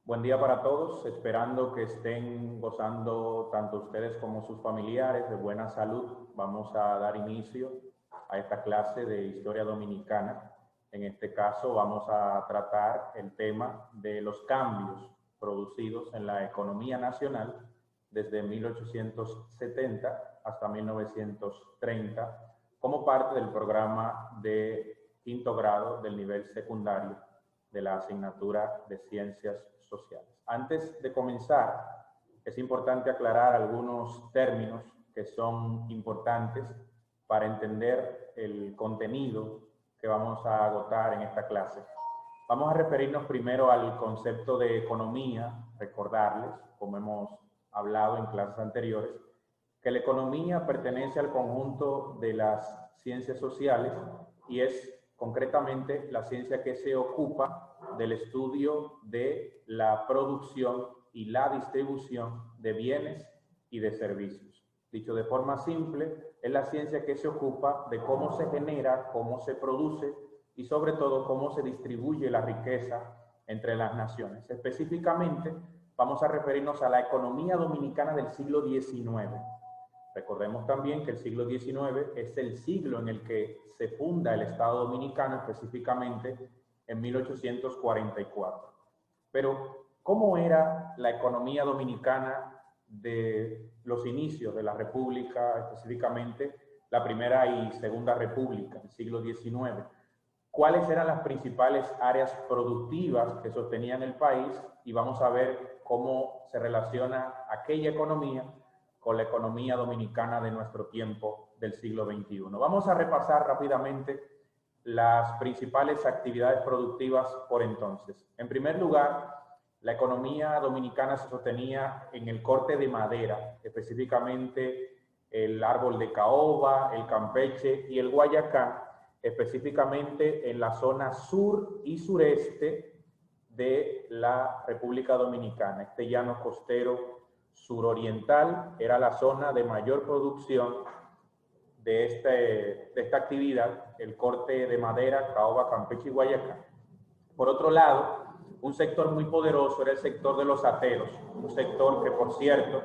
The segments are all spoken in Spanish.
Buen día para todos, esperando que estén gozando tanto ustedes como sus familiares de buena salud. Vamos a dar inicio a esta clase de Historia Dominicana. En este caso vamos a tratar el tema de los cambios producidos en la economía nacional desde 1870 hasta 1930 como parte del programa de quinto grado del nivel secundario de la asignatura de Ciencias Sociales. Antes de comenzar, es importante aclarar algunos términos que son importantes para entender el contenido que vamos a agotar en esta clase. Vamos a referirnos primero al concepto de economía, recordarles, como hemos hablado en clases anteriores, que la economía pertenece al conjunto de las ciencias sociales y es concretamente la ciencia que se ocupa del estudio de la producción y la distribución de bienes y de servicios. Dicho de forma simple, es la ciencia que se ocupa de cómo se genera, cómo se produce y sobre todo cómo se distribuye la riqueza entre las naciones. Específicamente, vamos a referirnos a la economía dominicana del siglo XIX. Recordemos también que el siglo XIX es el siglo en el que se funda el Estado Dominicano, específicamente en 1844. Pero, ¿cómo era la economía dominicana de los inicios de la República, específicamente la Primera y Segunda República, el siglo XIX? ¿Cuáles eran las principales áreas productivas que sostenían el país? Y vamos a ver cómo se relaciona aquella economía con la economía dominicana de nuestro tiempo del siglo XXI. Vamos a repasar rápidamente las principales actividades productivas por entonces. En primer lugar, la economía dominicana se sostenía en el corte de madera, específicamente el árbol de caoba, el campeche y el guayacán, específicamente en la zona sur y sureste de la República Dominicana. Este llano costero suroriental era la zona de mayor producción de esta actividad, el corte de madera, caoba, campeche y guayacán. Por otro lado, un sector muy poderoso era el sector de los ateros, un sector que, por cierto,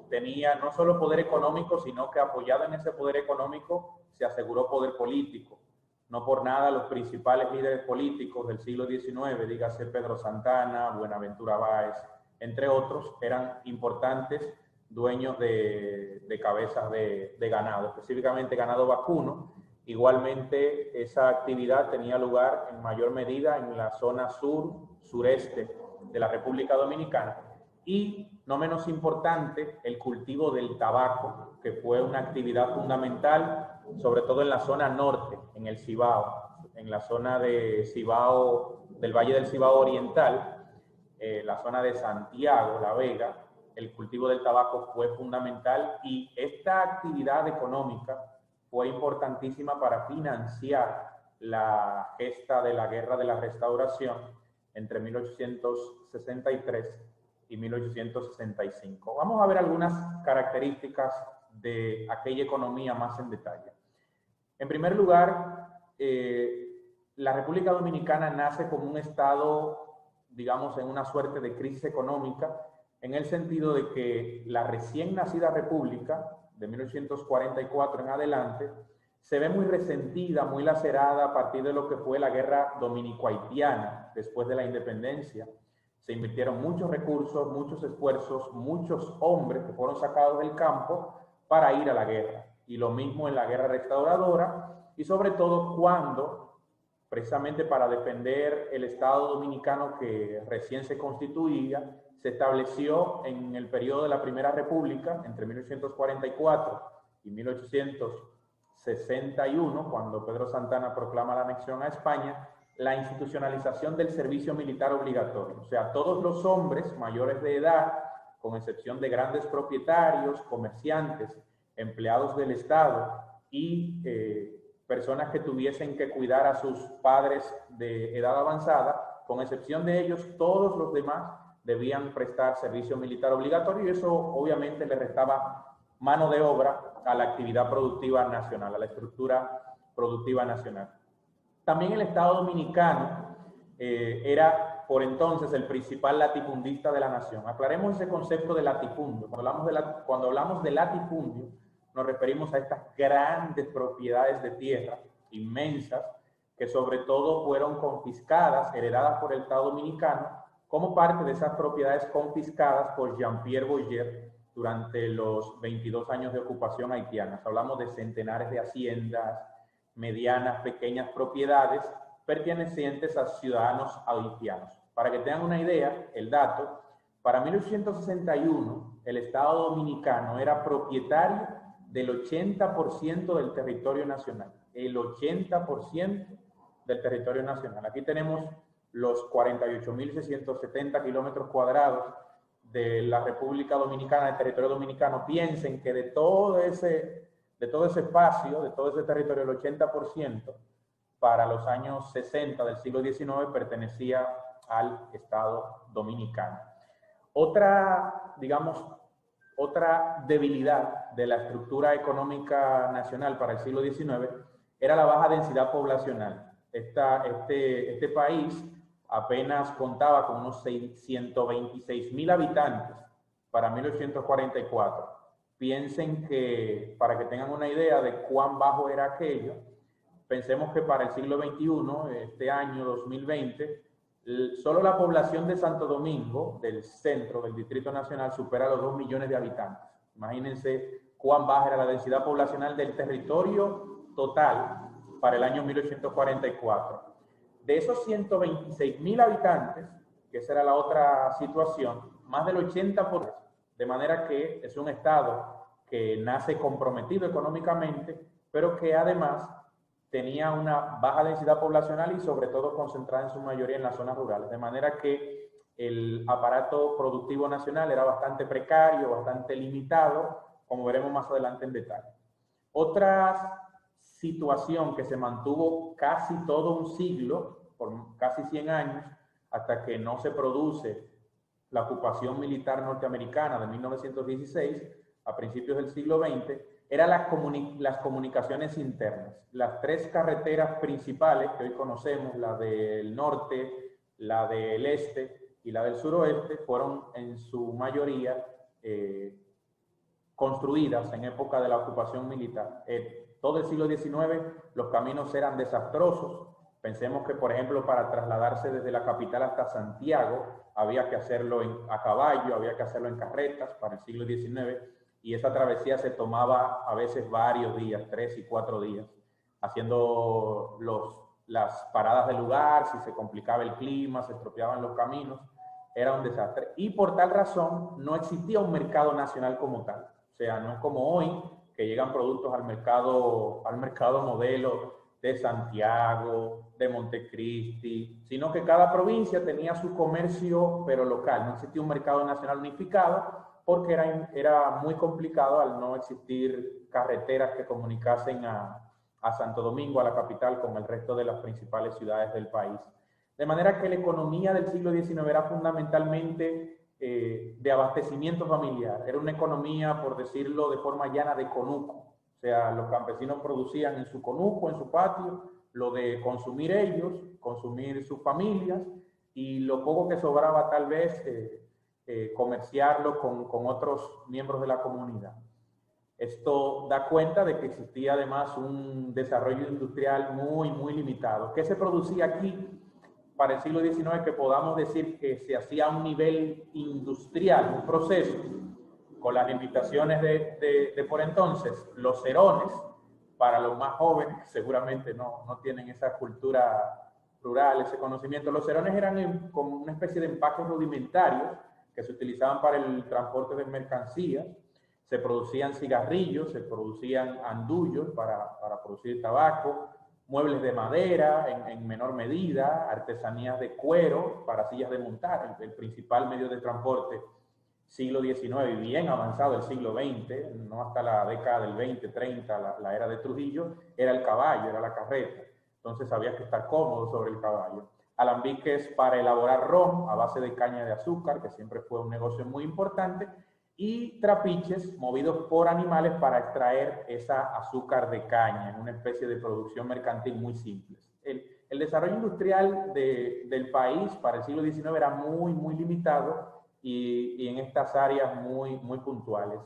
tenía no solo poder económico, sino que apoyado en ese poder económico se aseguró poder político. No por nada los principales líderes políticos del siglo XIX, dígase Pedro Santana, Buenaventura Báez, entre otros, eran importantes dueños de cabezas de ganado, específicamente ganado vacuno. Igualmente, esa actividad tenía lugar en mayor medida en la zona sur-sureste de la República Dominicana. Y, no menos importante, el cultivo del tabaco, que fue una actividad fundamental, sobre todo en la zona norte, en el Cibao, en la zona de Cibao, del Valle del Cibao Oriental, la zona de Santiago, La Vega. El cultivo del tabaco fue fundamental y esta actividad económica fue importantísima para financiar la gesta de la Guerra de la Restauración entre 1863 y 1865. Vamos a ver algunas características de aquella economía más en detalle. En primer lugar, la República Dominicana nace como un estado, digamos, en una suerte de crisis económica, en el sentido de que la recién nacida República, de 1844 en adelante, se ve muy resentida, muy lacerada a partir de lo que fue la guerra dominico-haitiana después de la independencia. Se invirtieron muchos recursos, muchos esfuerzos, muchos hombres que fueron sacados del campo para ir a la guerra. Y lo mismo en la guerra restauradora, y sobre todo cuando, precisamente para defender el Estado Dominicano que recién se constituía, se estableció en el periodo de la Primera República, entre 1844 y 1861, cuando Pedro Santana proclama la anexión a España, la institucionalización del servicio militar obligatorio. O sea, todos los hombres mayores de edad, con excepción de grandes propietarios, comerciantes, empleados del Estado y personas que tuviesen que cuidar a sus padres de edad avanzada, con excepción de ellos, todos los demás debían prestar servicio militar obligatorio y eso obviamente le restaba mano de obra a la actividad productiva nacional, a la estructura productiva nacional. También el Estado Dominicano era por entonces el principal latifundista de la nación. Aclaremos ese concepto de latifundio. Cuando hablamos de latifundio, nos referimos a estas grandes propiedades de tierra, inmensas, que sobre todo fueron confiscadas, heredadas por el Estado Dominicano, como parte de esas propiedades confiscadas por Jean-Pierre Boyer durante los 22 años de ocupación haitiana. Hablamos de centenares de haciendas, medianas, pequeñas propiedades pertenecientes a ciudadanos haitianos. Para que tengan una idea, el dato, para 1861 el Estado Dominicano era propietario del 80% del territorio nacional. El 80% del territorio nacional. Aquí tenemos los 48.670 kilómetros cuadrados de la República Dominicana, del territorio dominicano. Piensen que de todo ese espacio, de todo ese territorio, el 80% para los años 60 del siglo XIX pertenecía al Estado Dominicano. Otra debilidad de la estructura económica nacional para el siglo XIX era la baja densidad poblacional. Este país apenas contaba con unos 126.000 habitantes para 1844. Piensen que, para que tengan una idea de cuán bajo era aquello, pensemos que para el siglo XXI, este año 2020, solo la población de Santo Domingo, del centro del Distrito Nacional, supera los 2 millones de habitantes. Imagínense cuán baja era la densidad poblacional del territorio total para el año 1844. De esos 126.000 habitantes, que esa era la otra situación, más del 80%, de manera que es un estado que nace comprometido económicamente, pero que además tenía una baja densidad poblacional y sobre todo concentrada en su mayoría en las zonas rurales, de manera que el aparato productivo nacional era bastante precario, bastante limitado, como veremos más adelante en detalle. Otra situación que se mantuvo casi todo un siglo, por casi 100 años, hasta que no se produce la ocupación militar norteamericana de 1916, a principios del siglo XX, eran las comunicaciones internas. Las 3 carreteras principales que hoy conocemos, la del norte, la del este y la del suroeste, fueron en su mayoría construidas en época de la ocupación militar. Todo el siglo XIX los caminos eran desastrosos. Pensemos que, por ejemplo, para trasladarse desde la capital hasta Santiago, había que hacerlo a caballo, había que hacerlo en carretas para el siglo XIX, y esa travesía se tomaba a veces varios días, 3 y 4 días, haciendo las paradas del lugar. Si se complicaba el clima, se estropeaban los caminos, era un desastre. Y por tal razón no existía un mercado nacional como tal. O sea, no es como hoy, que llegan productos al mercado modelo de Santiago, de Montecristi, sino que cada provincia tenía su comercio, pero local. No existía un mercado nacional unificado porque era muy complicado al no existir carreteras que comunicasen a Santo Domingo, a la capital, con el resto de las principales ciudades del país. De manera que la economía del siglo XIX era fundamentalmente de abastecimiento familiar. Era una economía, por decirlo de forma llana, de conuco. O sea, los campesinos producían en su conuco, en su patio, lo de consumir ellos, consumir sus familias, y lo poco que sobraba tal vez comerciarlo con otros miembros de la comunidad. Esto da cuenta de que existía además un desarrollo industrial muy, muy limitado. ¿Qué se producía aquí para el siglo XIX que podamos decir que se hacía a un nivel industrial, un proceso? Con las limitaciones de por entonces, los cerones, para los más jóvenes, que seguramente no tienen esa cultura rural, ese conocimiento, los cerones eran como una especie de empaques rudimentarios que se utilizaban para el transporte de mercancías. Se producían cigarrillos, se producían andullos para producir tabaco, muebles de madera en menor medida, artesanías de cuero para sillas de montar. El principal medio de transporte siglo XIX y bien avanzado el siglo XX, no hasta la década del 20, 30, la era de Trujillo, era el caballo, era la carreta. Entonces había que estar cómodo sobre el caballo. Alambiques para elaborar ron a base de caña de azúcar, que siempre fue un negocio muy importante, y trapiches movidos por animales para extraer esa azúcar de caña en una especie de producción mercantil muy simple. El el desarrollo industrial del país para el siglo XIX era muy limitado y en estas áreas muy puntuales.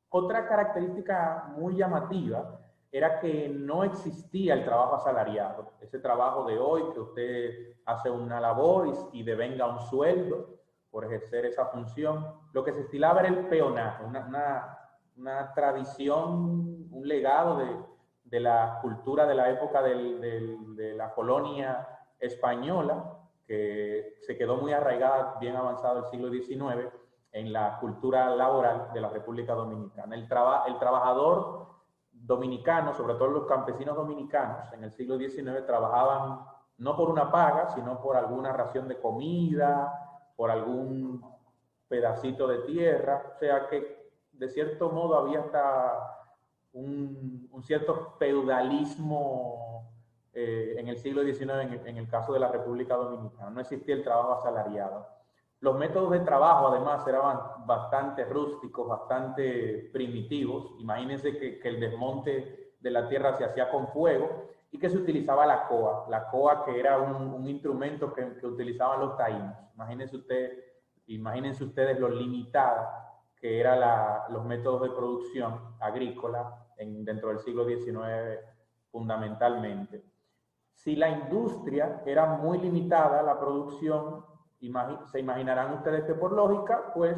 Otra característica muy llamativa era que no existía el trabajo asalariado, ese trabajo de hoy que usted hace una labor y devenga un sueldo por ejercer esa función. Lo que se estilaba era el peonaje, una tradición, un legado de la cultura de la época de la colonia española, que se quedó muy arraigada, bien avanzado el siglo XIX, en la cultura laboral de la República Dominicana. El trabajador dominicano, sobre todo los campesinos dominicanos, en el siglo XIX trabajaban no por una paga, sino por alguna ración de comida, por algún pedacito de tierra, o sea que de cierto modo había hasta un cierto feudalismo en el siglo XIX en el caso de la República Dominicana. No existía el trabajo asalariado. Los métodos de trabajo, además, eran bastante rústicos, bastante primitivos. Imagínense que el desmonte de la tierra se hacía con fuego y que se utilizaba la coa que era un instrumento que utilizaban los taínos. Imagínense ustedes lo limitada que eran los métodos de producción agrícola dentro del siglo XIX fundamentalmente. Si la industria era muy limitada, la producción, se imaginarán ustedes que por lógica, pues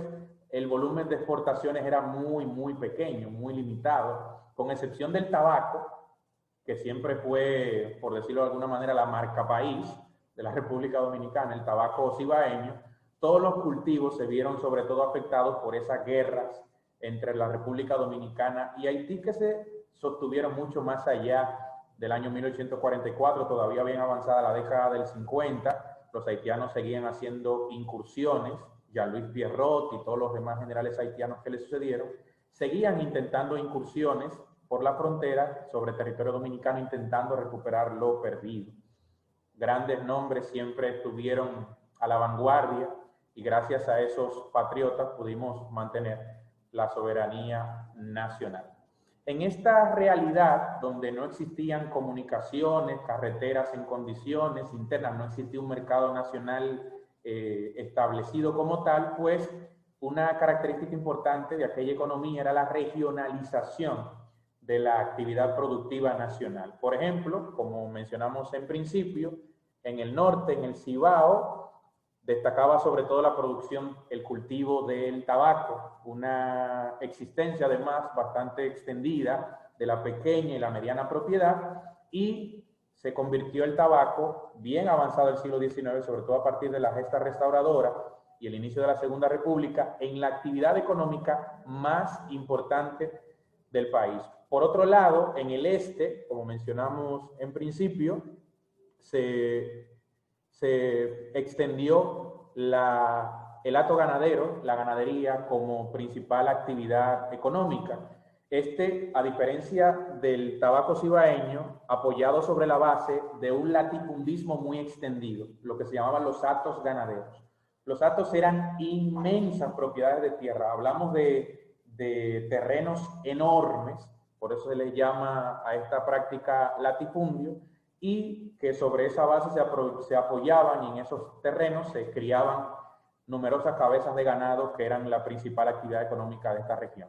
el volumen de exportaciones era muy pequeño, muy limitado, con excepción del tabaco, que siempre fue, por decirlo de alguna manera, la marca país de la República Dominicana, el tabaco cibaeño. Todos los cultivos se vieron sobre todo afectados por esas guerras entre la República Dominicana y Haití, que se sostuvieron mucho más allá del año 1844, todavía bien avanzada la década del 50. Los haitianos seguían haciendo incursiones, Jean-Louis Pierrot y todos los demás generales haitianos que le sucedieron, seguían intentando incursiones por la frontera sobre territorio dominicano, intentando recuperar lo perdido. Grandes nombres siempre estuvieron a la vanguardia y gracias a esos patriotas pudimos mantener la soberanía nacional. En esta realidad donde no existían comunicaciones, carreteras en condiciones internas, no existía un mercado nacional establecido como tal, pues una característica importante de aquella economía era la regionalización de la actividad productiva nacional. Por ejemplo, como mencionamos en principio, en el norte, en el Cibao, destacaba sobre todo la producción, el cultivo del tabaco, una existencia además bastante extendida de la pequeña y la mediana propiedad, y se convirtió el tabaco, bien avanzado el siglo XIX, sobre todo a partir de la gesta restauradora y el inicio de la Segunda República, en la actividad económica más importante del país. Por otro lado, en el este, como mencionamos en principio, se extendió el hato ganadero, la ganadería, como principal actividad económica. A diferencia del tabaco cibaeño, apoyado sobre la base de un latifundismo muy extendido, lo que se llamaban los hatos ganaderos. Los hatos eran inmensas propiedades de tierra. Hablamos de terrenos enormes, por eso se le llama a esta práctica latifundio, y que sobre esa base se apoyaban y en esos terrenos se criaban numerosas cabezas de ganado que eran la principal actividad económica de esta región.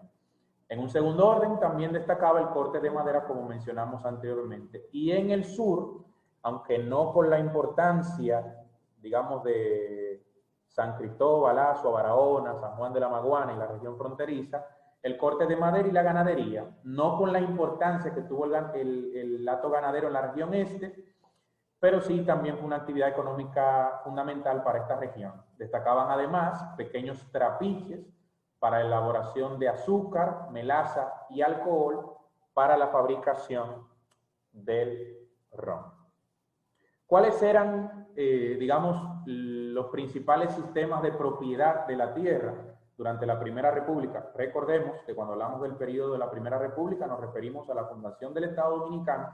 En un segundo orden también destacaba el corte de madera, como mencionamos anteriormente. Y en el sur, aunque no con la importancia, digamos, de San Cristóbal, Azua, Barahona, San Juan de la Maguana y la región fronteriza, el corte de madera y la ganadería, no con la importancia que tuvo el hato ganadero en la región este, pero sí también fue una actividad económica fundamental para esta región. Destacaban además pequeños trapiches para elaboración de azúcar, melaza y alcohol para la fabricación del ron. ¿Cuáles eran, digamos, los principales sistemas de propiedad de la tierra durante la Primera República? Recordemos que cuando hablamos del periodo de la Primera República nos referimos a la fundación del Estado Dominicano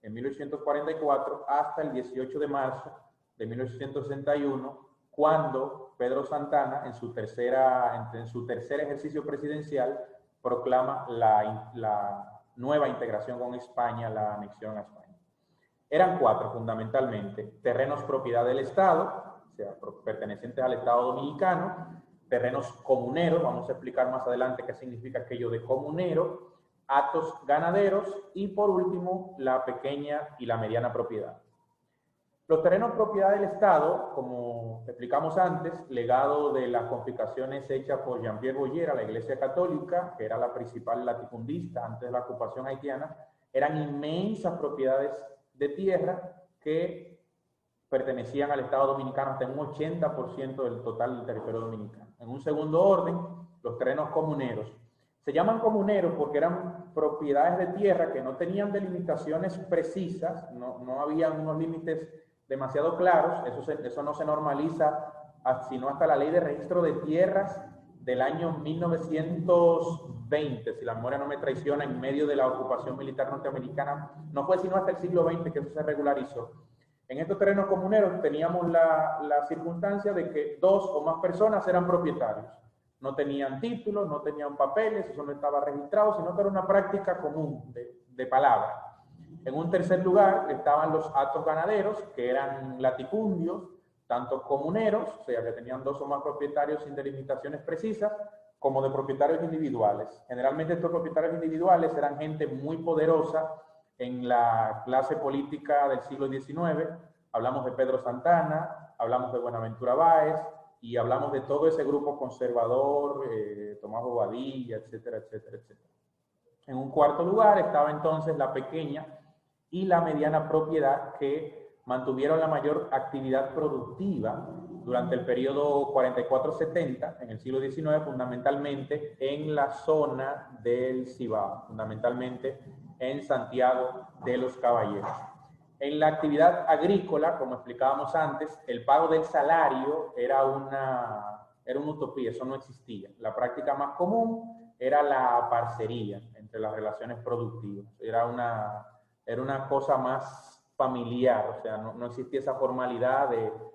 en 1844 hasta el 18 de marzo de 1861, cuando Pedro Santana, en su tercer ejercicio presidencial, proclama la nueva integración con España, la anexión a España. Eran 4 fundamentalmente: terrenos propiedad del Estado, o sea, pertenecientes al Estado dominicano; terrenos comuneros, vamos a explicar más adelante qué significa aquello de comunero; hatos ganaderos; y por último, la pequeña y la mediana propiedad. Los terrenos propiedad del Estado, como explicamos antes, legado de las confiscaciones hechas por Jean-Pierre Boyer a la Iglesia Católica, que era la principal latifundista antes de la ocupación haitiana, eran inmensas propiedades de tierra que pertenecían al Estado dominicano, hasta un 80% del total del territorio dominicano. En un segundo orden, los terrenos comuneros. Se llaman comuneros porque eran propiedades de tierra que no tenían delimitaciones precisas, no había unos límites demasiado claros. Eso no se normaliza sino hasta la ley de registro de tierras del año 1920, si la memoria no me traiciona, en medio de la ocupación militar norteamericana. No fue sino hasta el siglo XX que eso se regularizó. En estos terrenos comuneros teníamos la circunstancia de que 2 o más personas eran propietarios. No tenían títulos, no tenían papeles, eso no estaba registrado, sino que era una práctica común de palabra. En un tercer lugar estaban los hatos ganaderos, que eran latifundios, tanto comuneros, o sea, que tenían 2 o más propietarios sin delimitaciones precisas, como de propietarios individuales. Generalmente estos propietarios individuales eran gente muy poderosa en la clase política del siglo XIX. Hablamos de Pedro Santana, hablamos de Buenaventura Báez, y hablamos de todo ese grupo conservador, Tomás Bobadilla, etcétera, etcétera, etcétera. En un cuarto lugar estaba entonces la pequeña y la mediana propiedad, que mantuvieron la mayor actividad productiva durante el periodo 44-70, en el siglo XIX, fundamentalmente en la zona del Cibao, fundamentalmente en Santiago de los Caballeros. En la actividad agrícola, como explicábamos antes, el pago del salario era una utopía, eso no existía. La práctica más común era la parcería entre las relaciones productivas. Era una cosa más familiar, o sea, no existía esa formalidad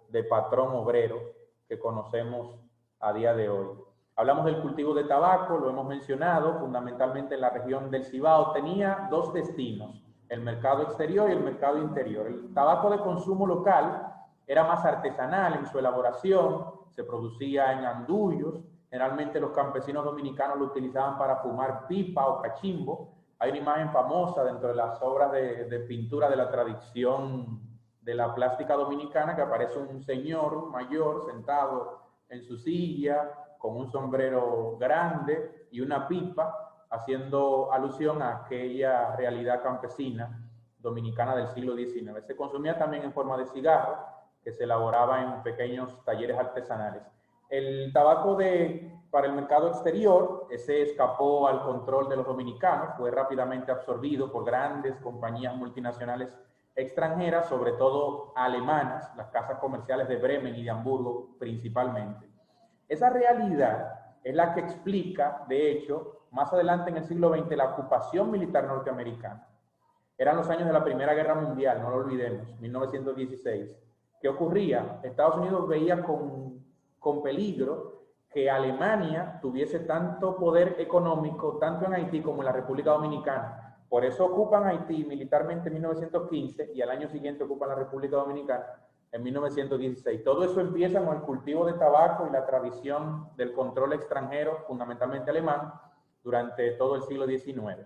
de patrón obrero que conocemos a día de hoy. Hablamos del cultivo de tabaco, lo hemos mencionado, fundamentalmente en la región del Cibao. Tenía 2 destinos: el mercado exterior y el mercado interior. El tabaco de consumo local era más artesanal en su elaboración, se producía en andullos. Generalmente los campesinos dominicanos lo utilizaban para fumar pipa o cachimbo. Hay una imagen famosa dentro de las obras de pintura de la tradición de la plástica dominicana, que aparece un señor mayor sentado en su silla con un sombrero grande y una pipa, haciendo alusión a aquella realidad campesina dominicana del siglo XIX. Se consumía también en forma de cigarro, que se elaboraba en pequeños talleres artesanales. El tabaco para el mercado exterior, ese escapó al control de los dominicanos, fue rápidamente absorbido por grandes compañías multinacionales extranjeras, sobre todo alemanas, las casas comerciales de Bremen y de Hamburgo principalmente. Esa realidad es la que explica, de hecho, más adelante en el siglo XX, la ocupación militar norteamericana. Eran los años de la Primera Guerra Mundial, no lo olvidemos, 1916. ¿Qué ocurría? Estados Unidos veía con peligro que Alemania tuviese tanto poder económico, tanto en Haití como en la República Dominicana. Por eso ocupan Haití militarmente en 1915 y al año siguiente ocupan la República Dominicana en 1916. Todo eso empieza con el cultivo de tabaco y la tradición del control extranjero, fundamentalmente alemán, durante todo el siglo XIX.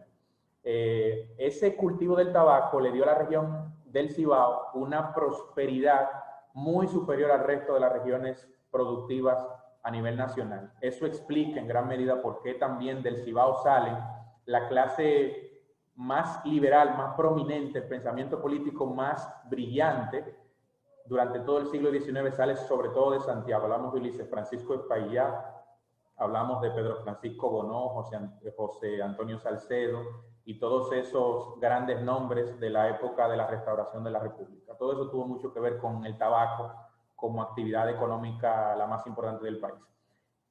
Ese cultivo del tabaco le dio a la región del Cibao una prosperidad muy superior al resto de las regiones productivas a nivel nacional. Eso explica en gran medida por qué también del Cibao salen la clase más liberal, más prominente, el pensamiento político más brillante durante todo el siglo XIX sale sobre todo de Santiago. Hablamos de Ulises Francisco Espaillá, hablamos de Pedro Francisco Bonó, José Antonio Salcedo y todos esos grandes nombres de la época de la restauración de la República. Todo eso tuvo mucho que ver con el tabaco como actividad económica la más importante del país.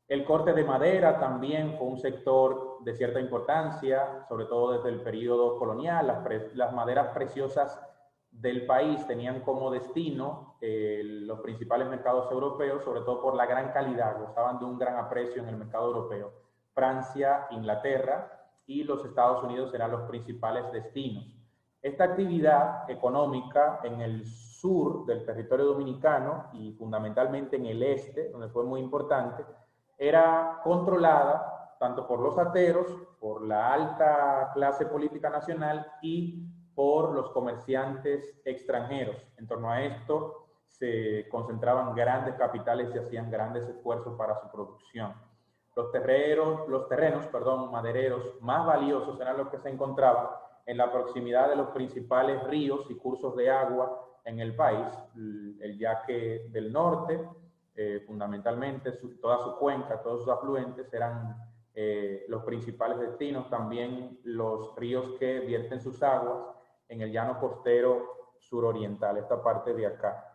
El corte de madera también fue un sector de cierta importancia, sobre todo desde el periodo colonial. Las maderas preciosas del país tenían como destino los principales mercados europeos, sobre todo por la gran calidad, gozaban de un gran aprecio en el mercado europeo. Francia, Inglaterra y los Estados Unidos eran los principales destinos. Esta actividad económica en el sur del territorio dominicano y fundamentalmente en el este, donde fue muy importante, era controlada tanto por los ateros, por la alta clase política nacional y por los comerciantes extranjeros. En torno a esto se concentraban grandes capitales y hacían grandes esfuerzos para su producción. Los terrenos, madereros más valiosos eran los que se encontraban en la proximidad de los principales ríos y cursos de agua en el país, el Yaque del Norte, fundamentalmente toda su cuenca, todos sus afluentes eran los principales destinos, también los ríos que vierten sus aguas en el llano costero suroriental, esta parte de acá,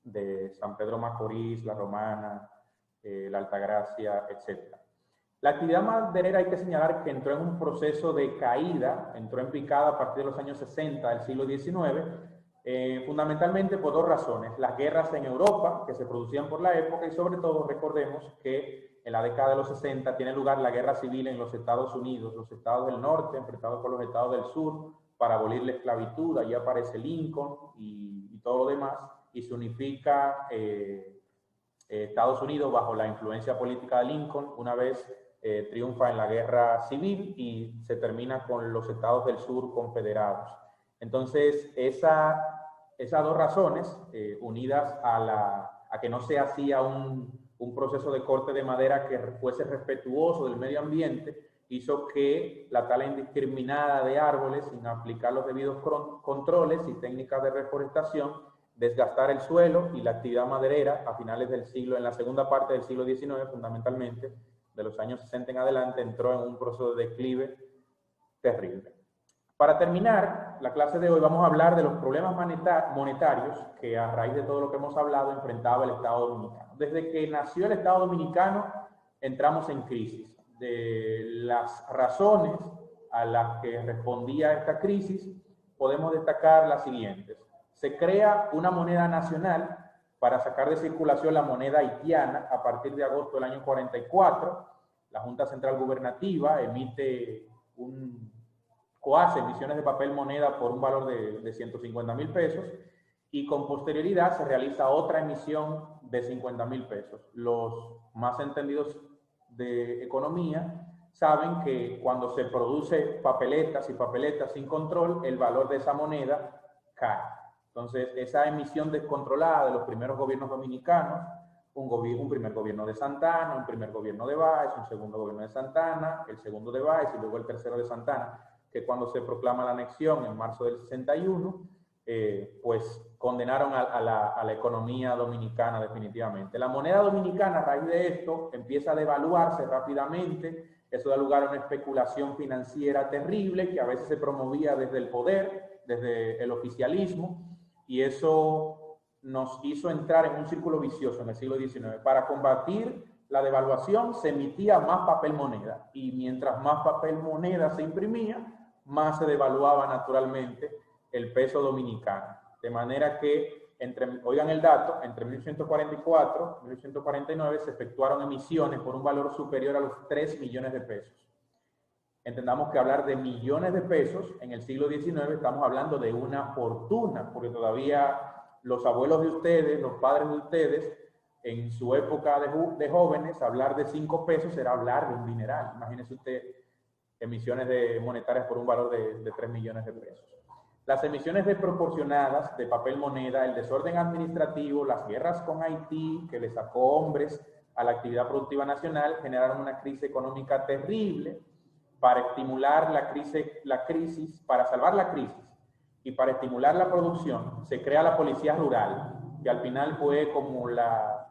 de San Pedro Macorís, La Romana, la Altagracia, etc. La actividad maderera hay que señalar que entró en un proceso de caída, entró en picada a partir de los años 60 del siglo XIX, fundamentalmente por dos razones: las guerras en Europa que se producían por la época y sobre todo recordemos que en la década de los 60 tiene lugar la guerra civil en los Estados Unidos, los estados del norte enfrentados con los estados del sur para abolir la esclavitud. Allí aparece Lincoln y todo lo demás y se unifica Estados Unidos bajo la influencia política de Lincoln una vez triunfa en la guerra civil y se termina con los estados del sur confederados. Entonces, esas dos razones, unidas a que no se hacía un proceso de corte de madera que fuese respetuoso del medio ambiente, hizo que la tala indiscriminada de árboles, sin aplicar los debidos controles y técnicas de reforestación, desgastara el suelo, y la actividad maderera a finales del siglo, en la segunda parte del siglo XIX, fundamentalmente, de los años 60 en adelante, entró en un proceso de declive terrible. Para terminar la clase de hoy vamos a hablar de los problemas monetarios que a raíz de todo lo que hemos hablado enfrentaba el Estado Dominicano. Desde que nació el Estado Dominicano entramos en crisis. De las razones a las que respondía esta crisis podemos destacar las siguientes. Se crea una moneda nacional para sacar de circulación la moneda haitiana a partir de agosto del año 44. La Junta Central Gubernativa emite cohace emisiones de papel moneda por un valor de 150,000 pesos y con posterioridad se realiza otra emisión de 50,000 pesos. Los más entendidos de economía saben que cuando se produce papeletas y papeletas sin control, el valor de esa moneda cae. Entonces, esa emisión descontrolada de los primeros gobiernos dominicanos, un primer gobierno de Santana, un primer gobierno de Báez, un segundo gobierno de Santana, el segundo de Báez y luego el tercero de Santana, que cuando se proclama la anexión en marzo del 61, pues condenaron a la economía dominicana definitivamente. La moneda dominicana a raíz de esto empieza a devaluarse rápidamente. Eso da lugar a una especulación financiera terrible que a veces se promovía desde el poder, desde el oficialismo, y eso nos hizo entrar en un círculo vicioso en el siglo XIX. Para combatir la devaluación se emitía más papel moneda, y mientras más papel moneda se imprimía, más se devaluaba naturalmente el peso dominicano. De manera que, oigan el dato, entre 1844 y 1849 se efectuaron emisiones por un valor superior a los 3 millones de pesos. Entendamos que hablar de millones de pesos en el siglo XIX estamos hablando de una fortuna, porque todavía los abuelos de ustedes, los padres de ustedes, en su época de jóvenes, hablar de 5 pesos era hablar de un dineral. Imagínese usted emisiones monetarias por un valor de 3 millones de pesos. Las emisiones desproporcionadas de papel moneda, el desorden administrativo, las guerras con Haití, que le sacó hombres a la actividad productiva nacional, generaron una crisis económica terrible. Para estimular para salvar la crisis y para estimular la producción, se crea la policía rural, que al final fue como la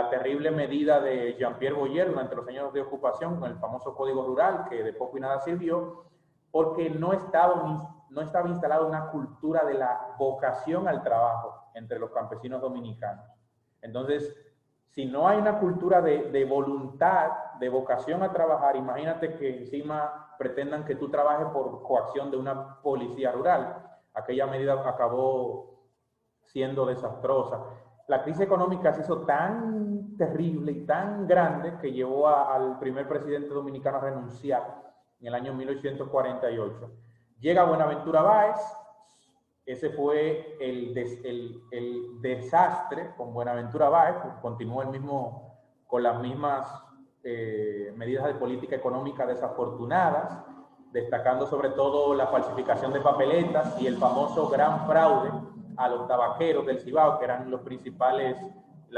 terrible medida de Jean-Pierre Boyer durante los años de ocupación, con el famoso Código Rural, que de poco y nada sirvió, porque no estaba instalada una cultura de la vocación al trabajo entre los campesinos dominicanos. Entonces, si no hay una cultura de voluntad, de vocación a trabajar, imagínate que encima pretendan que tú trabajes por coacción de una policía rural. Aquella medida acabó siendo desastrosa. La crisis económica se hizo tan terrible y tan grande que llevó al primer presidente dominicano a renunciar en el año 1848. Llega Buenaventura Báez, ese fue el desastre con Buenaventura Báez, continuó el mismo, con las mismas medidas de política económica desafortunadas, destacando sobre todo la falsificación de papeletas y el famoso gran fraude a los tabaqueros del Cibao, que eran la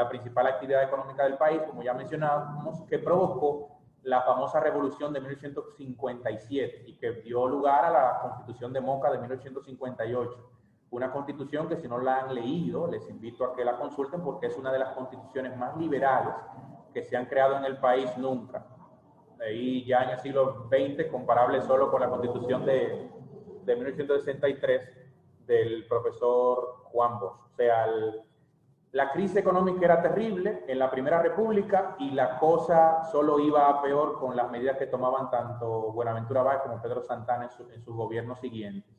principal actividad económica del país, como ya mencionábamos, que provocó la famosa revolución de 1857 y que dio lugar a la Constitución de Moca de 1858. Una constitución que, si no la han leído, les invito a que la consulten porque es una de las constituciones más liberales que se han creado en el país nunca. Ahí ya en el siglo XX, comparable solo con la constitución de 1963 del profesor Juan Bosch. O sea, la crisis económica era terrible en la Primera República y la cosa solo iba a peor con las medidas que tomaban tanto Buenaventura Báez como Pedro Santana en sus gobiernos siguientes.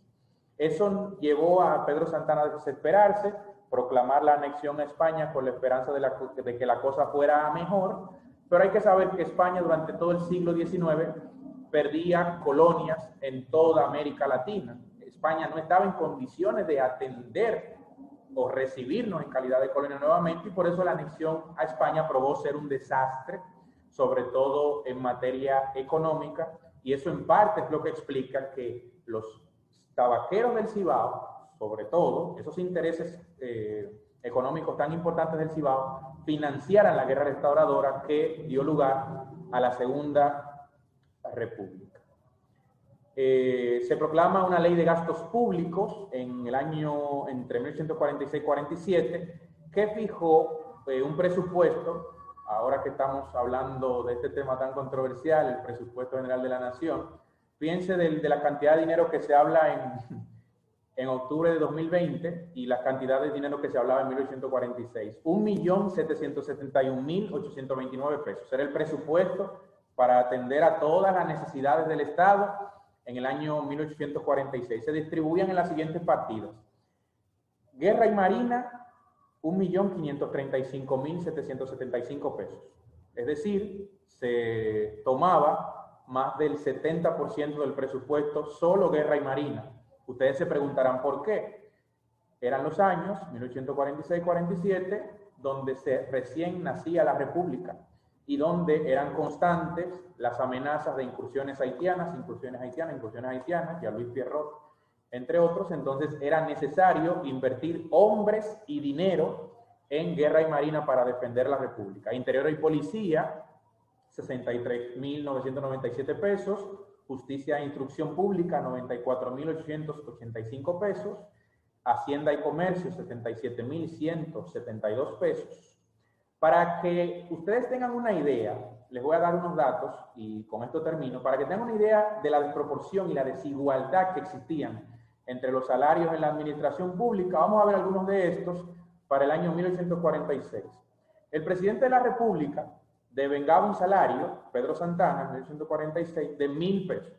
Eso llevó a Pedro Santana a desesperarse, proclamar la anexión a España con la esperanza de que la cosa fuera mejor, pero hay que saber que España durante todo el siglo XIX perdía colonias en toda América Latina. España no estaba en condiciones de atender o recibirnos en calidad de colonia nuevamente, y por eso la anexión a España probó ser un desastre, sobre todo en materia económica, y eso en parte es lo que explica que los tabaqueros del Cibao, sobre todo, esos intereses económicos tan importantes del Cibao, financiaran la guerra restauradora que dio lugar a la Segunda República. Se proclama una ley de gastos públicos en el año entre 1846 y 47 que fijó un presupuesto, ahora que estamos hablando de este tema tan controversial, el presupuesto general de la nación. Fíjense de la cantidad de dinero que se habla en octubre de 2020 y la cantidad de dinero que se hablaba en 1846. 1.771.829 pesos. Era el presupuesto para atender a todas las necesidades del Estado en el año 1846. Se distribuían en las siguientes partidas. Guerra y Marina, 1.535.775 pesos. Es decir, se tomaba más del 70% del presupuesto solo Guerra y Marina. Ustedes se preguntarán por qué. Eran los años 1846-47 donde recién nacía la República y donde eran constantes las amenazas de incursiones haitianas, ya Luis Pierrot, entre otros. Entonces era necesario invertir hombres y dinero en Guerra y Marina para defender la República. Interior y Policía, 63.997 pesos, Justicia e Instrucción Pública, 94.885 pesos, Hacienda y Comercio, 77.172 pesos. Para que ustedes tengan una idea, les voy a dar unos datos y con esto termino, para que tengan una idea de la desproporción y la desigualdad que existían entre los salarios en la administración pública. Vamos a ver algunos de estos para el año 1846. El presidente de la República devengaba un salario, Pedro Santana, en 1846, de 1.000 pesos.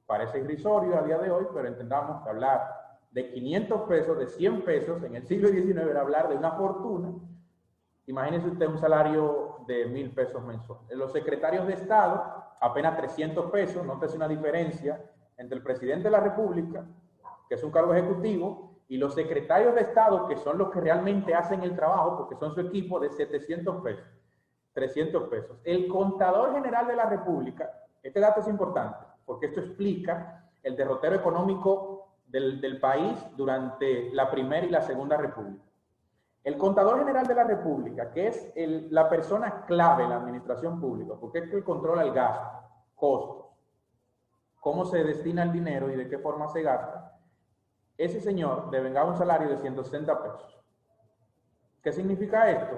Parece irrisorio a día de hoy, pero entendamos que hablar de 500 pesos, de 100 pesos en el siglo XIX era hablar de una fortuna. Imagínense usted un salario de 1.000 pesos mensuales. Los secretarios de Estado, apenas 300 pesos. Nótese una diferencia entre el presidente de la República, que es un cargo ejecutivo, y los secretarios de Estado, que son los que realmente hacen el trabajo, porque son su equipo, de 700 pesos. 300 pesos. El contador general de la República, este dato es importante, porque esto explica el derrotero económico del país durante la Primera y la Segunda República. El contador general de la República, que es la persona clave en la administración pública, porque es que controla el gasto, costos, cómo se destina el dinero y de qué forma se gasta, ese señor devengaba un salario de 160 pesos. ¿Qué significa esto?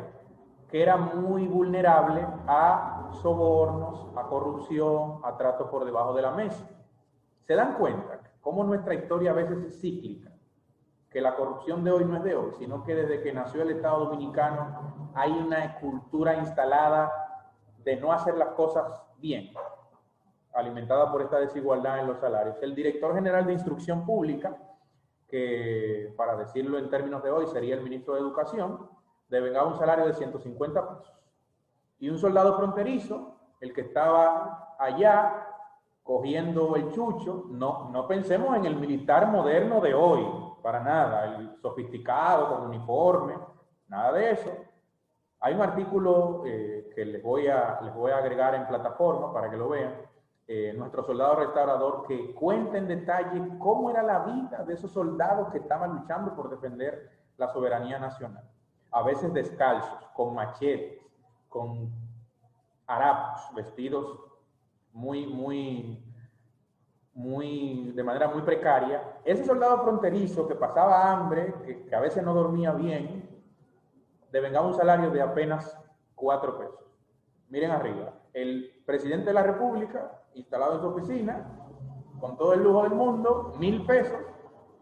Que era muy vulnerable a sobornos, a corrupción, a tratos por debajo de la mesa. ¿Se dan cuenta cómo nuestra historia a veces es cíclica? Que la corrupción de hoy no es de hoy, sino que desde que nació el Estado Dominicano hay una cultura instalada de no hacer las cosas bien, alimentada por esta desigualdad en los salarios. El director general de Instrucción Pública, que para decirlo en términos de hoy sería el ministro de Educación, devengaba un salario de 150 pesos. Y un soldado fronterizo, el que estaba allá cogiendo el chucho. No pensemos en el militar moderno de hoy, para nada, el sofisticado con uniforme, nada de eso. Hay un artículo que les voy a agregar en plataforma para que lo vean. Nuestro soldado restaurador, que cuenta en detalle cómo era la vida de esos soldados que estaban luchando por defender la soberanía nacional. A veces descalzos, con machetes, con harapos, vestidos de manera muy precaria. Ese soldado fronterizo que pasaba hambre, que a veces no dormía bien, devengaba un salario de apenas 4 pesos. Miren arriba, el presidente de la República, instalado en su oficina, con todo el lujo del mundo, 1.000 pesos,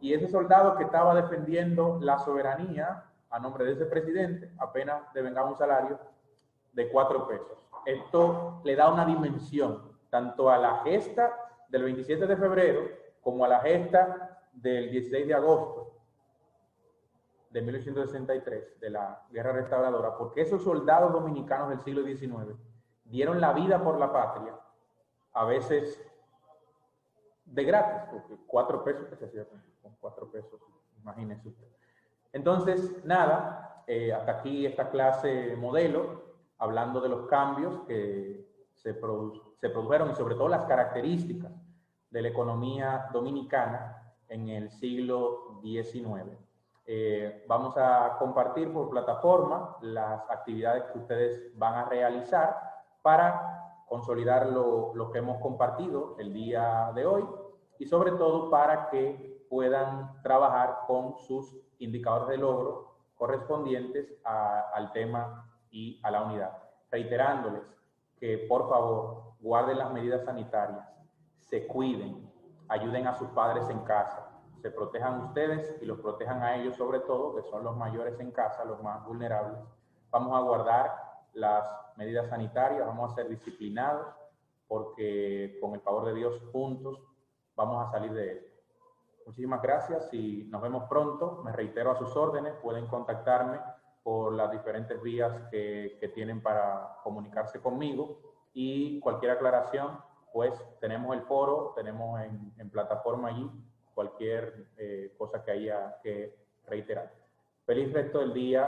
y ese soldado que estaba defendiendo la soberanía a nombre de ese presidente, apenas devengaba un salario de 4 pesos. Esto le da una dimensión tanto a la gesta del 27 de febrero como a la gesta del 16 de agosto de 1863, de la Guerra Restauradora, porque esos soldados dominicanos del siglo XIX dieron la vida por la patria, a veces de gratis, porque 4 pesos, ¿qué se hacía con 4 pesos? Imagínense usted. Entonces, nada, hasta aquí esta clase modelo, hablando de los cambios que se produjeron y sobre todo las características de la economía dominicana en el siglo XIX. Vamos a compartir por plataforma las actividades que ustedes van a realizar para consolidar lo que hemos compartido el día de hoy y sobre todo para que puedan trabajar con sus indicadores de logro correspondientes al tema y a la unidad. Reiterándoles que por favor guarden las medidas sanitarias, se cuiden, ayuden a sus padres en casa, se protejan ustedes y los protejan a ellos sobre todo, que son los mayores en casa, los más vulnerables. Vamos a guardar las medidas sanitarias, vamos a ser disciplinados, porque con el favor de Dios juntos vamos a salir de esto. Muchísimas gracias y nos vemos pronto. Me reitero a sus órdenes, pueden contactarme por las diferentes vías que tienen para comunicarse conmigo y cualquier aclaración, pues tenemos el foro, tenemos en plataforma allí cualquier cosa que haya que reiterar. Feliz resto del día.